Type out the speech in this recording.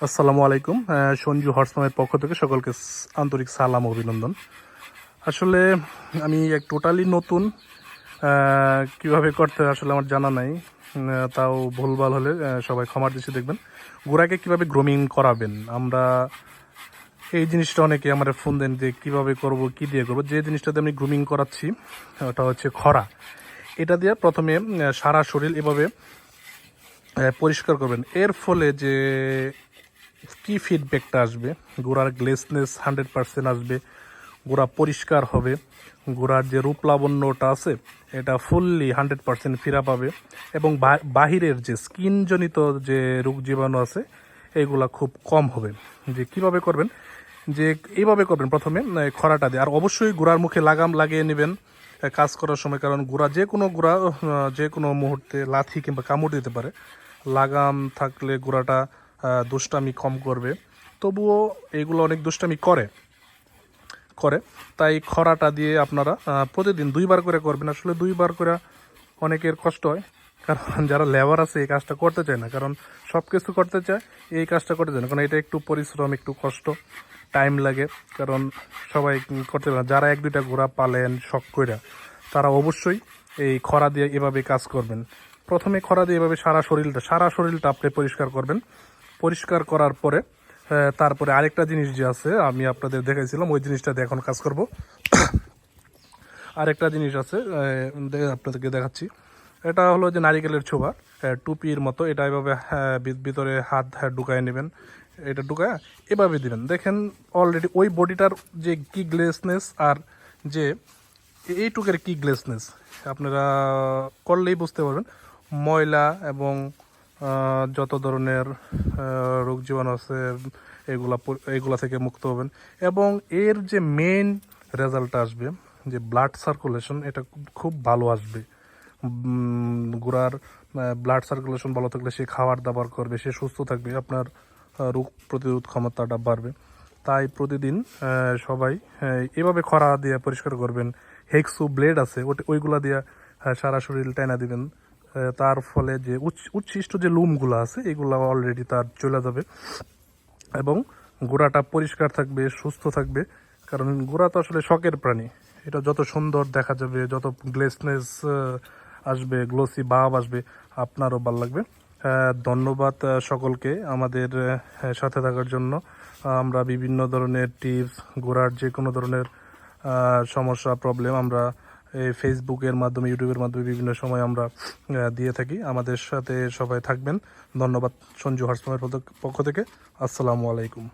আসসালামু আলাইকুম। সঞ্জু হর্সফার্মের পক্ষ থেকে সকলকে আন্তরিক সালাম ও অভিনন্দন। আসলে আমি এক টোটালি নতুন, কিভাবে করতে হয় আসলে আমার জানা নাই। তাও ভুলভাল হলে সবাই ক্ষমার দৃষ্টি দেখবেন। গোড়াকে কিভাবে গ্রোমিং করাবেন, আমরা এই জিনিসটা অনেকে আমার ফোন দেন যে কিভাবে করব, কি দিয়ে করবো। যে জিনিসটাতে আমি গ্রুমিং করাচ্ছি ওটা হচ্ছে খরা। এটা দিয়ে প্রথমে সারা শরীর এভাবে পরিষ্কার করবেন। এর ফলে যে কি ফিডব্যাকটা আসবে, গোড়ার গ্লেসনেস 100% আসবে, গোড়া পরিষ্কার হবে, গোড়ার যে রূপ লাবণ্যটা আছে এটা ফুললি 100% ফিরা পাবে, এবং বাহিরের যে স্কিনজনিত যে রোগ জীবাণু আছে এগুলা খুব কম হবে। যে কিভাবে করবেন, যে এইভাবে করবেন প্রথমে খরাটা দিয়ে। আর অবশ্যই গোড়ার মুখে লাগাম লাগিয়ে নেবেন কাজ করার সময়, কারণ গোড়া যে কোনো মুহূর্তে লাথি কিংবা কামড় দিতে পারে। লাগাম থাকলে গোড়াটা দুষ্টামি কম করবে। তবুও এগুলো অনেক দুষ্টামি করে করে তাই খরাটা দিয়ে আপনারা প্রতিদিন 2বার করে করবেন। আসলে 2বার করে অনেকের কষ্ট হয়, কারণ যারা লেবার আছে এই কাজটা করতে চায় না, কারণ সব কিছু করতে চায়, এই কাজটা করতে চায় না, কারণ এটা একটু পরিশ্রম, একটু কষ্ট, টাইম লাগে। কারণ সবাই করতে পারে না। যারা 1-2টা ঘোড়া পালেন শখ কইরা, তারা অবশ্যই এই খরা দিয়ে এভাবে কাজ করবেন। প্রথমে খরা দিয়ে এভাবে সারা শরীরটা আপনি পরিষ্কার করবেন। পরিষ্কার করার পরে তারপরে আরেকটা জিনিস যে আছে আমি আপনাদের দেখাইছিলাম, ওই জিনিসটা দিয়ে এখন কাজ করব। আরেকটা জিনিস আছে আপনাদেরকে দেখাচ্ছি। এটা হলো যে নারিকেলের ছোবা, টুপির মতো। এটা এভাবে ভিতরে হাত ঢুকায় নেবেন। এটা ঢুকায় এভাবে দিবেন। দেখেন অলরেডি ওই বডিটার যে কি গ্লেসনেস, আর যে এইটুকের কি গ্লেসনেস আপনারা করলেই বুঝতে পারবেন। ময়লা এবং যত ধরনের রোগ জীবাণু আছে এগুলা থেকে মুক্ত হবেন। এবং এর যে মেইন রেজাল্টটা আসবে, যে ব্লাড সার্কুলেশন, এটা খুব ভালো আসবে। গোড়ার ব্লাড সার্কুলেশন ভালো থাকলে সে খাবার দাবার করবে, সে সুস্থ থাকবে, আপনার রোগ প্রতিরোধ ক্ষমতাটা বাড়বে। তাই প্রতিদিন সবাই এভাবে খরা দিয়ে পরিষ্কার করবেন। হেক্সু ব্লেড আছে, ওইগুলা দিয়ে সারা শরীর টাইনা দিবেন। তার ফলে যে উচ্ছিষ্ট যে লুমগুলো আছে এগুলো অলরেডি তার চলে যাবে, এবং গোড়াটা পরিষ্কার থাকবে, সুস্থ থাকবে। কারণ গোড়া তো আসলে শখের প্রাণী। এটা যত সুন্দর দেখা যাবে, যত গ্লেসনেস আসবে, গ্লোসি ভাব আসবে, আপনারও ভালো লাগবে। ধন্যবাদ সকলকে আমাদের সাথে থাকার জন্য। আমরা বিভিন্ন ধরনের টিপস, গোড়ার যে কোনো ধরনের সমস্যা, প্রবলেম আমরা এই ফেসবুকের মাধ্যমে, ইউটিউবের মাধ্যমে বিভিন্ন সময় আমরা দিয়ে থাকি। আমাদের সাথে সবাই থাকবেন। ধন্যবাদ সঞ্জু হর্সফার্মের পক্ষ থেকে। আসসালামু আলাইকুম।